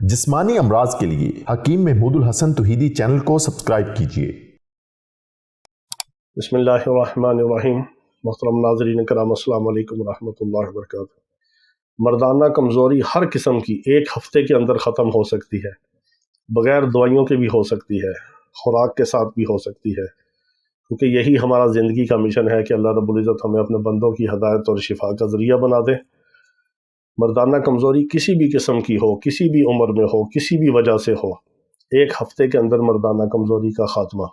جسمانی امراض کے لیے حکیم محمود الحسن توحیدی چینل کو سبسکرائب کیجیے۔ بسم اللہ الرحمن الرحیم۔ محترم ناظرین کرام، السلام علیکم ورحمۃ اللہ وبرکاتہ۔ مردانہ کمزوری ہر قسم کی ایک ہفتے کے اندر ختم ہو سکتی ہے، بغیر دوائیوں کے بھی ہو سکتی ہے، خوراک کے ساتھ بھی ہو سکتی ہے، کیونکہ یہی ہمارا زندگی کا مشن ہے کہ اللہ رب العزت ہمیں اپنے بندوں کی ہدایت اور شفا کا ذریعہ بنا دے۔ مردانہ کمزوری کسی بھی قسم کی ہو، کسی بھی عمر میں ہو، کسی بھی وجہ سے ہو، ایک ہفتے کے اندر مردانہ کمزوری کا خاتمہ۔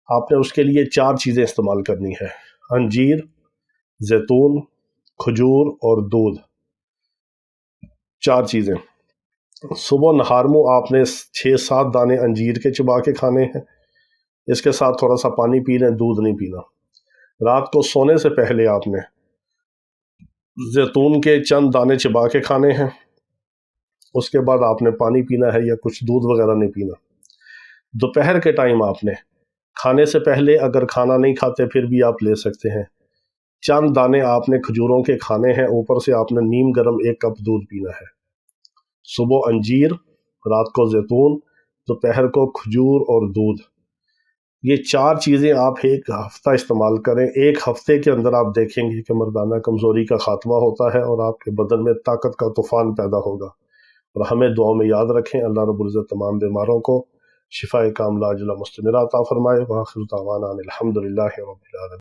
آپ نے اس کے لیے 4 چیزیں استعمال کرنی ہے: انجیر، زیتون، کھجور اور دودھ۔ 4 چیزیں۔ صبح نہار میں آپ نے 6-7 دانے انجیر کے چبا کے کھانے ہیں، اس کے ساتھ تھوڑا سا پانی پی لیں، دودھ نہیں پینا۔ رات کو سونے سے پہلے آپ نے زیتون کے چند دانے چبا کے کھانے ہیں، اس کے بعد آپ نے پانی پینا ہے یا کچھ دودھ وغیرہ نہیں پینا۔ دوپہر کے ٹائم آپ نے کھانے سے پہلے، اگر کھانا نہیں کھاتے پھر بھی آپ لے سکتے ہیں، چند دانے آپ نے کھجوروں کے کھانے ہیں، اوپر سے آپ نے نیم گرم 1 کپ دودھ پینا ہے۔ صبح انجیر، رات کو زیتون، دوپہر کو کھجور اور دودھ۔ یہ 4 چیزیں آپ ایک ہفتہ استعمال کریں، ایک ہفتے کے اندر آپ دیکھیں گے کہ مردانہ کمزوری کا خاتمہ ہوتا ہے اور آپ کے بدن میں طاقت کا طوفان پیدا ہوگا۔ اور ہمیں دعاؤں میں یاد رکھیں۔ اللہ رب العزت تمام بیماروں کو شفاء کاملہ عاجلہ مستمرہ عطا فرمائے۔ وآخر دعوانا ان الحمد للہ رب العالمین۔